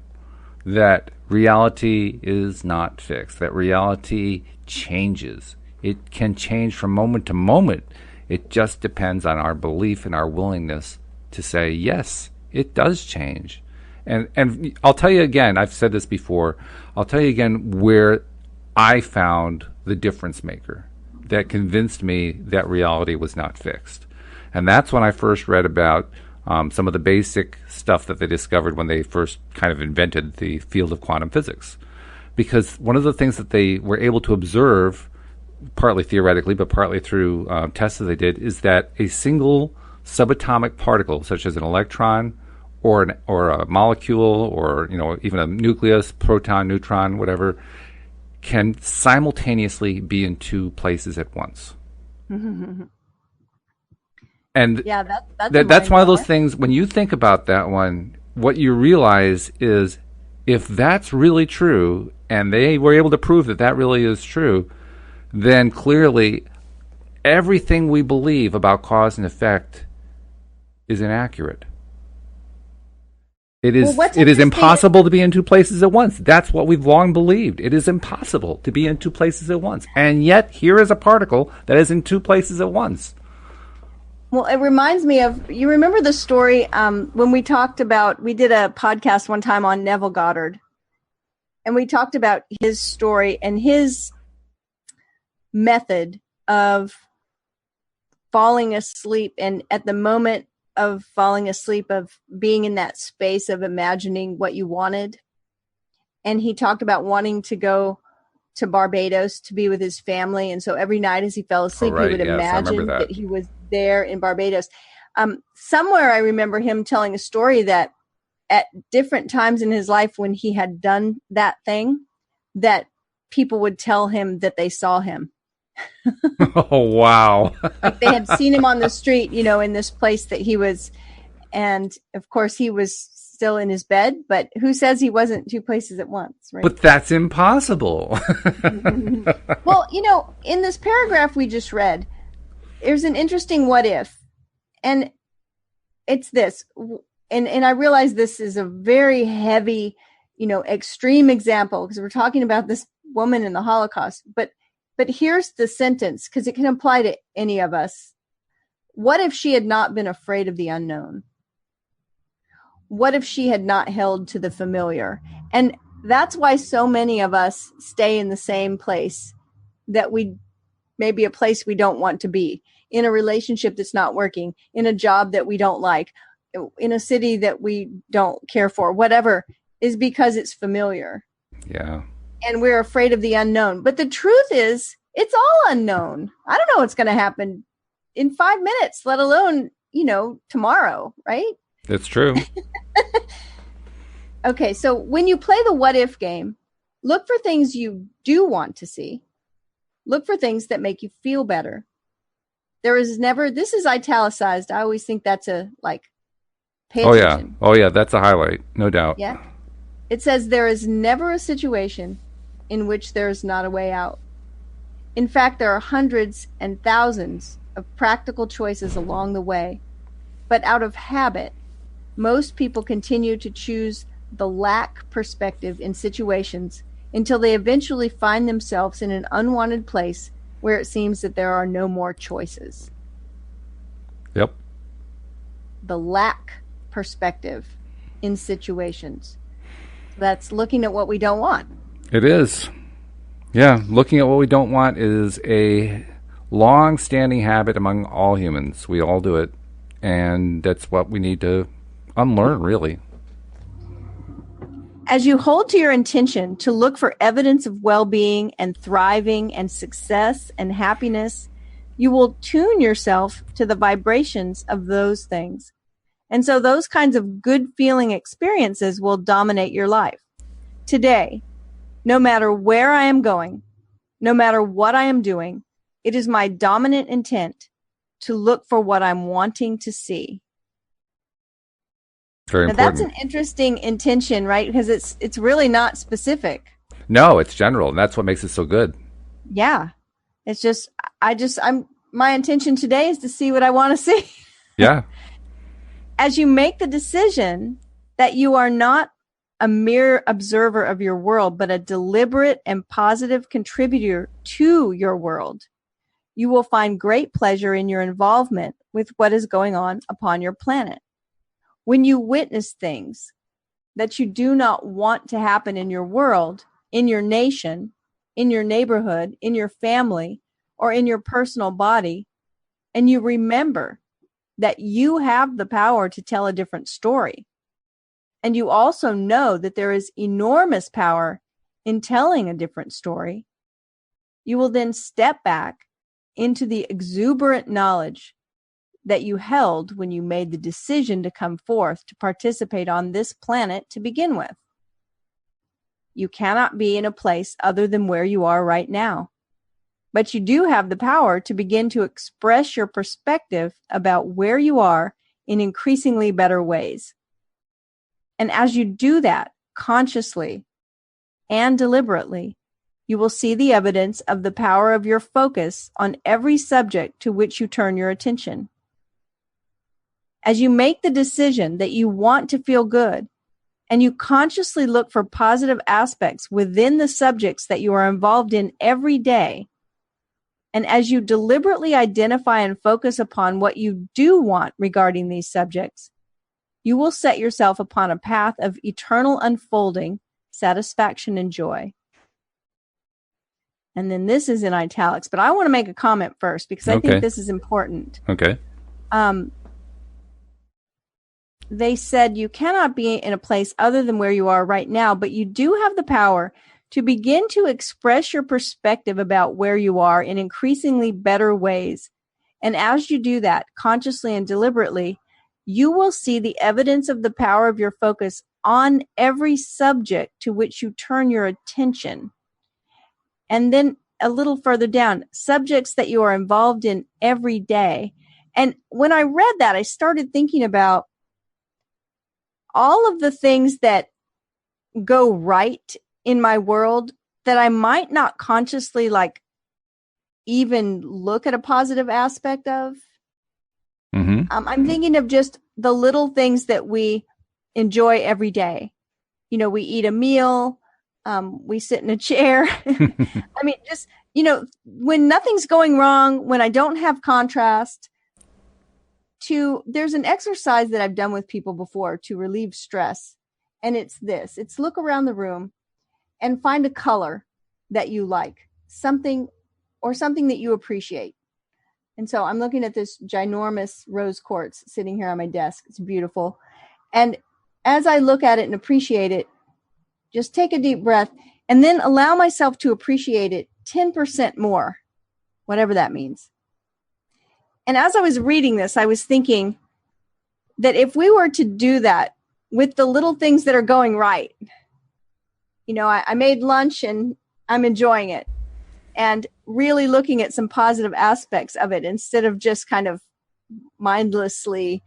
S1: That reality is not fixed. That reality changes. It can change from moment to moment. It just depends on our belief and our willingness to say, yes, it does change. And I'll tell you again, I've said this before, I'll tell you again where I found the difference maker that convinced me that reality was not fixed. And that's when I first read about some of the basic stuff that they discovered when they first kind of invented the field of quantum physics. Because one of the things that they were able to observe, partly theoretically, but partly through tests that they did, is that a single subatomic particle, such as an electron or a molecule, or even a nucleus, proton, neutron, whatever, can simultaneously be in two places at once. And
S2: yeah,
S1: that's one of those things, when you think about that one, what you realize is, if that's really true, and they were able to prove that really is true, then clearly everything we believe about cause and effect is inaccurate. It is impossible to be in two places at once. That's what we've long believed. It is impossible to be in two places at once. And yet, here is a particle that is in two places at once.
S2: Well, it reminds me of, you remember the story when we did a podcast one time on Neville Goddard. And we talked about his story and his method of falling asleep. And at the moment of falling asleep, of being in that space of imagining what you wanted. And he talked about wanting to go to Barbados to be with his family. And so every night as he fell asleep, he would
S1: Yes, I remember
S2: imagine
S1: that.
S2: that he was there in Barbados. Somewhere I remember him telling a story that at different times in his life when he had done that thing, that people would tell him that they saw him.
S1: Oh, wow.
S2: Like they had seen him on the street, in this place that he was. And of course, he was still in his bed, but who says he wasn't two places at once, right?
S1: But that's impossible.
S2: Well, in this paragraph we just read, there's an interesting what if. And it's this. And I realize this is a very heavy, extreme example because we're talking about this woman in the Holocaust. But here's the sentence, because it can apply to any of us. What if she had not been afraid of the unknown? What if she had not held to the familiar? And that's why so many of us stay in the same place, that we maybe a place we don't want to be, in a relationship that's not working, in a job that we don't like, in a city that we don't care for, whatever, is because it's familiar.
S1: Yeah.
S2: And we're afraid of the unknown. But the truth is, it's all unknown. I don't know what's going to happen in 5 minutes, let alone, tomorrow, right?
S1: It's true.
S2: Okay, so when you play the what if game, look for things you do want to see. Look for things that make you feel better. There is never, this is italicized. I always think that's pay attention.
S1: Oh yeah, that's a highlight, no doubt.
S2: Yeah. It says there is never a situation in which there is not a way out. In fact, there are hundreds and thousands of practical choices along the way. But out of habit, most people continue to choose the lack perspective in situations until they eventually find themselves in an unwanted place where it seems that there are no more choices.
S1: Yep.
S2: The lack perspective in situations. That's looking at what we don't want.
S1: It is. Yeah, looking at what we don't want is a long-standing habit among all humans. We all do it, and that's what we need to unlearn, really.
S2: As you hold to your intention to look for evidence of well-being and thriving and success and happiness, you will tune yourself to the vibrations of those things. And so those kinds of good feeling experiences will dominate your life. Today, no matter where I am going, no matter what I am doing, it is my dominant intent to look for what I'm wanting to see.
S1: Very
S2: now,
S1: important.
S2: that's an interesting intention, right? Because it's really not specific.
S1: No, it's general, and that's what makes it so good.
S2: Yeah. It's just, my intention today is to see what I want to see.
S1: Yeah.
S2: As you make the decision that you are not a mere observer of your world, but a deliberate and positive contributor to your world, you will find great pleasure in your involvement with what is going on upon your planet. When you witness things that you do not want to happen in your world, in your nation, in your neighborhood, in your family, or in your personal body, and you remember that you have the power to tell a different story, and you also know that there is enormous power in telling a different story, you will then step back into the exuberant knowledge that you held when you made the decision to come forth to participate on this planet to begin with. You cannot be in a place other than where you are right now. But you do have the power to begin to express your perspective about where you are in increasingly better ways. And as you do that consciously and deliberately, you will see the evidence of the power of your focus on every subject to which you turn your attention. As you make the decision that you want to feel good, and you consciously look for positive aspects within the subjects that you are involved in every day, and as you deliberately identify and focus upon what you do want regarding these subjects, you will set yourself upon a path of eternal unfolding, satisfaction, and joy. And then this is in italics, but I want to make a comment first because I think this is important.
S1: Okay.
S2: they said you cannot be in a place other than where you are right now, but you do have the power to begin to express your perspective about where you are in increasingly better ways. And as you do that, consciously and deliberately, you will see the evidence of the power of your focus on every subject to which you turn your attention. And then a little further down, subjects that you are involved in every day. And when I read that, I started thinking about all of the things that go right in my world that I might not consciously even look at a positive aspect of.
S1: Mm-hmm.
S2: I'm thinking of just the little things that we enjoy every day. We eat a meal, we sit in a chair. I mean, just, when nothing's going wrong, when I don't have contrast. There's an exercise that I've done with people before to relieve stress. And it's look around the room and find a color that you like, something that you appreciate. And so I'm looking at this ginormous rose quartz sitting here on my desk. It's beautiful. And as I look at it and appreciate it, just take a deep breath and then allow myself to appreciate it 10% more, whatever that means. And as I was reading this, I was thinking that if we were to do that with the little things that are going right, I made lunch and I'm enjoying it, and really looking at some positive aspects of it instead of just kind of mindlessly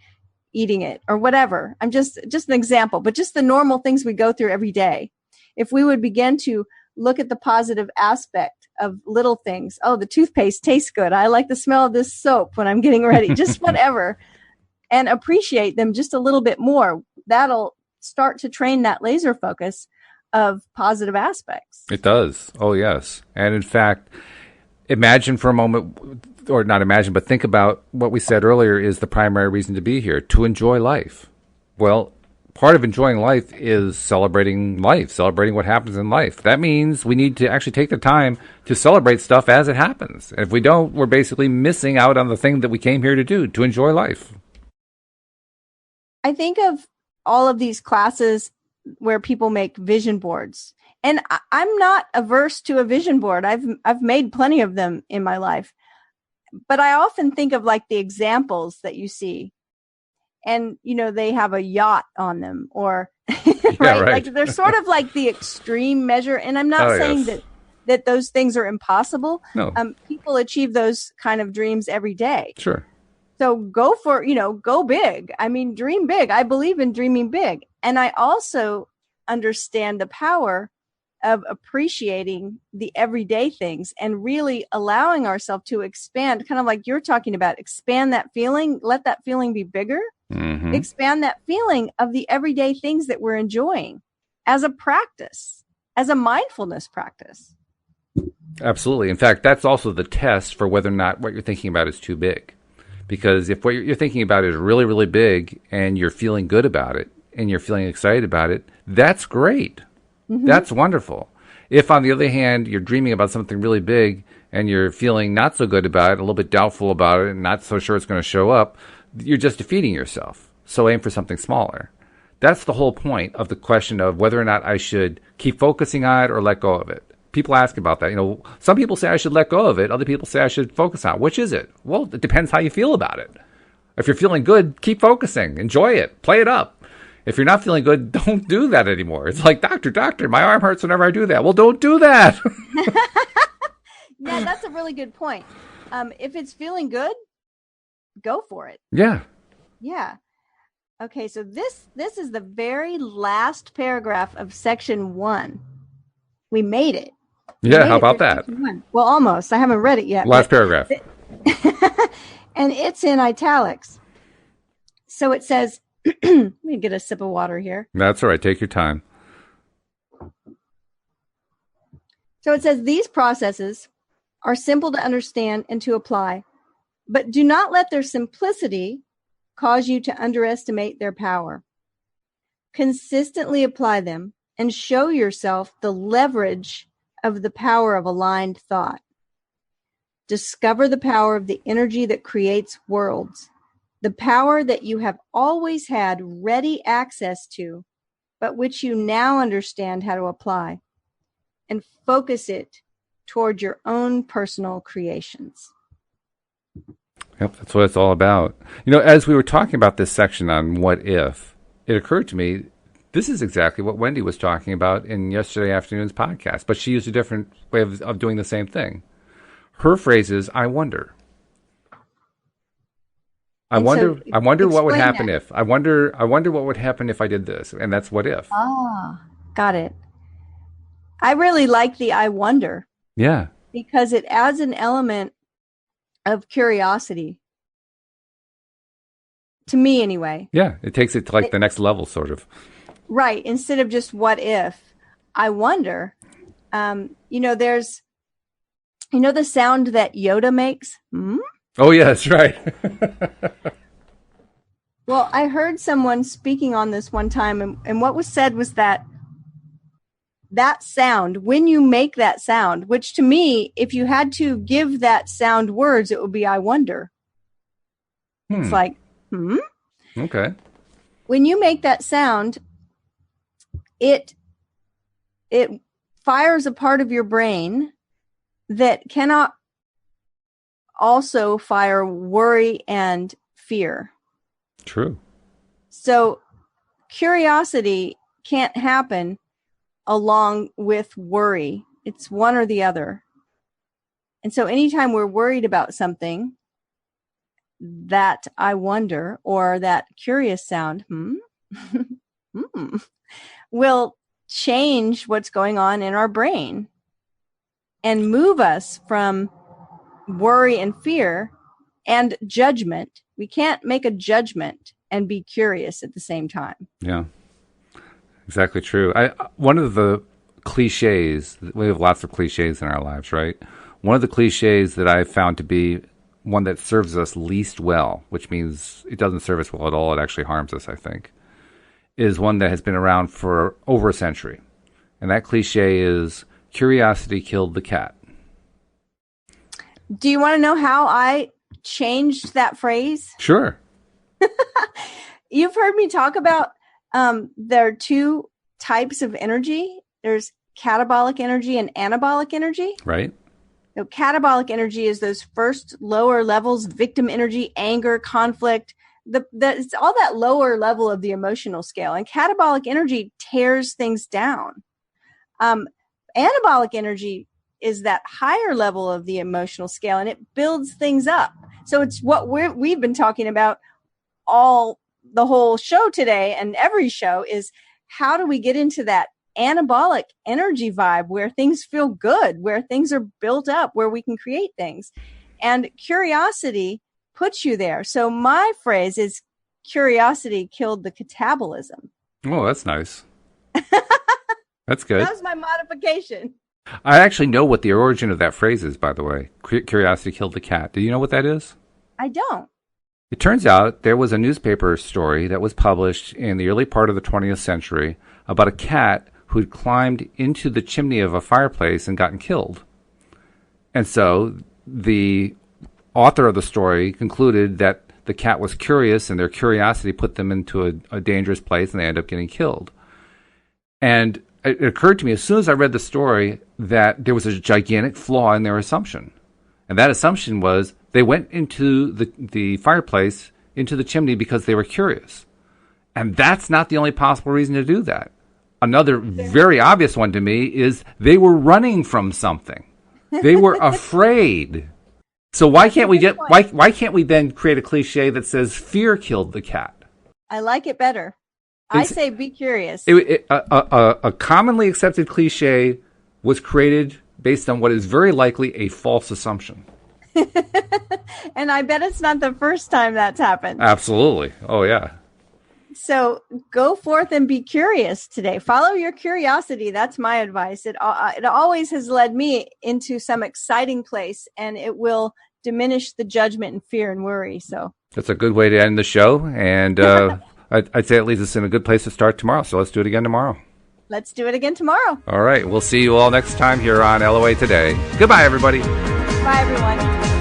S2: eating it or whatever. I'm just an example, but just the normal things we go through every day. If we would begin to look at the positive aspect of little things. Oh, the toothpaste tastes good. I like the smell of this soap when I'm getting ready, just whatever, and appreciate them just a little bit more. That'll start to train that laser focus of positive aspects.
S1: It does. Oh, yes. And in fact, imagine for a moment, or not imagine, but think about what we said earlier is the primary reason to be here, to enjoy life. Well, part of enjoying life is celebrating what happens in life. That means we need to actually take the time to celebrate stuff as it happens. And if we don't, we're basically missing out on the thing that we came here to do, to enjoy life.
S2: I think of all of these classes where people make vision boards. And I'm not averse to a vision board. I've made plenty of them in my life. But I often think of the examples that you see. And, they have a yacht on them or, right? They're sort of like the extreme measure. And I'm not saying that those things are impossible.
S1: No.
S2: People achieve those kind of dreams every day.
S1: Sure.
S2: So go for, go big. I mean, dream big. I believe in dreaming big. And I also understand the power of appreciating the everyday things and really allowing ourselves to expand, kind of like you're talking about, expand that feeling, let that feeling be bigger. Mm-hmm. Expand that feeling of the everyday things that we're enjoying as a practice, as a mindfulness practice.
S1: Absolutely. In fact, that's also the test for whether or not what you're thinking about is too big. Because if what you're thinking about is really, really big and you're feeling good about it and you're feeling excited about it, that's great. Mm-hmm. That's wonderful. If, on the other hand, you're dreaming about something really big and you're feeling not so good about it, a little bit doubtful about it, and not so sure it's going to show up, you're just defeating yourself. So aim for something smaller. That's the whole point of the question of whether or not I should keep focusing on it or let go of it. People ask about that. Some people say I should let go of it. Other people say I should focus on it. Which is it? Well, it depends how you feel about it. If you're feeling good, keep focusing. Enjoy it. Play it up. If you're not feeling good, don't do that anymore. It's like, doctor, my arm hurts whenever I do that. Well, don't do that.
S2: Yeah, that's a really good point. If it's feeling good, go for it.
S1: Yeah.
S2: Yeah. Okay, so this is the very last paragraph of section 1. We made it.
S1: Yeah, how about that?
S2: Well, almost. I haven't read it yet.
S1: Last paragraph.
S2: And it's in italics. So it says, let me get a sip of water here.
S1: That's all right. Take your time.
S2: So it says, these processes are simple to understand and to apply, but do not let their simplicity cause you to underestimate their power. Consistently apply them and show yourself the leverage of the power of aligned thought. Discover the power of the energy that creates worlds the power that you have always had ready access to, but which you now understand how to apply, and focus it toward your own personal creations.
S1: Yep, that's what it's all about. As we were talking about this section on what if, it occurred to me, this is exactly what Wendy was talking about in yesterday afternoon's podcast, but she used a different way of doing the same thing. Her phrase is, I wonder. I wonder what would happen if. I wonder what would happen if I did this. And that's what if.
S2: Ah, got it. I really like the I wonder.
S1: Yeah.
S2: Because it adds an element of curiosity. To me, anyway.
S1: Yeah, it takes it to the next level, sort of.
S2: Right. Instead of just what if, I wonder. There's, the sound that Yoda makes? Hmm?
S1: Oh, yeah, that's right.
S2: Well, I heard someone speaking on this one time, and what was said was that sound, when you make that sound, which to me, if you had to give that sound words, it would be, I wonder. It's like,
S1: Okay.
S2: When you make that sound, it fires a part of your brain that cannot also fire worry and fear.
S1: True.
S2: So curiosity can't happen along with worry. It's one or the other. And so anytime we're worried about something, that I wonder or that curious sound, will change what's going on in our brain and move us from worry and fear and judgment. We can't make a judgment and be curious at the same time.
S1: Yeah, exactly true. One of the cliches, we have lots of cliches in our lives, right? One of the cliches that I've found to be one that serves us least well, which means it doesn't serve us well at all, it actually harms us, I think, is one that has been around for over a century. And that cliche is, curiosity killed the cat.
S2: Do you want to know how I changed that phrase?
S1: Sure.
S2: You've heard me talk about there are two types of energy. There's catabolic energy and anabolic energy.
S1: Right.
S2: So catabolic energy is those first lower levels, victim energy, anger, conflict. It's all that lower level of the emotional scale. And catabolic energy tears things down. Anabolic energy is that higher level of the emotional scale, and it builds things up. So it's what we've been talking about the whole show today, and every show is, how do we get into that anabolic energy vibe where things feel good, where things are built up, where we can create things. And curiosity puts you there. So my phrase is, curiosity killed the catabolism.
S1: Oh, that's nice. That's good.
S2: That was my modification.
S1: I actually know what the origin of that phrase is, by the way. Curiosity killed the cat. Do you know what that is?
S2: I don't.
S1: It turns out there was a newspaper story that was published in the early part of the 20th century about a cat who'd climbed into the chimney of a fireplace and gotten killed. And so the author of the story concluded that the cat was curious, and their curiosity put them into a dangerous place, and they ended up getting killed. And it occurred to me as soon as I read the story that there was a gigantic flaw in their assumption. And that assumption was they went into the fireplace, into the chimney, because they were curious. And that's not the only possible reason to do that. Another very obvious one to me is they were running from something. They were afraid. So why can't we then create a cliche that says fear killed the cat?
S2: I like it better. I say be curious.
S1: A commonly accepted cliche was created based on what is very likely a false assumption.
S2: And I bet it's not the first time that's happened.
S1: Absolutely. Oh, yeah.
S2: So go forth and be curious today. Follow your curiosity. That's my advice. It always has led me into some exciting place, and it will diminish the judgment and fear and worry. So
S1: that's a good way to end the show. And I'd say it leads us in a good place to start tomorrow. So let's do it again tomorrow.
S2: Let's do it again tomorrow.
S1: All right. We'll see you all next time here on LOA Today. Goodbye, everybody.
S2: Bye, everyone.